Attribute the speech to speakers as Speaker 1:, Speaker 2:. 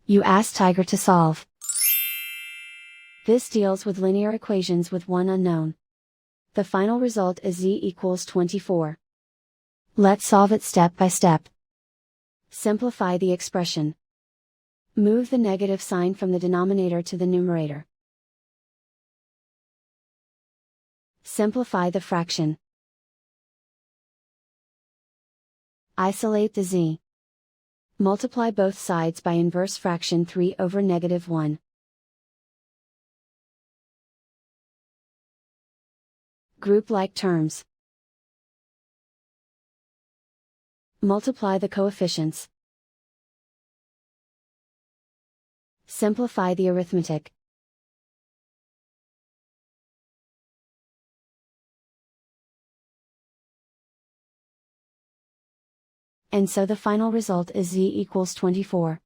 Speaker 1: You ask Tiger to solve. This deals with linear equations with one unknown. The final result is z equals 24. Let's solve it step by step. Simplify the expression. Move the negative sign from the denominator to the numerator. Simplify the fraction. Isolate the z. Multiply both sides by inverse fraction 3 over -1. Group like terms. Multiply the coefficients. Simplify the arithmetic. And so the final result is z equals 24.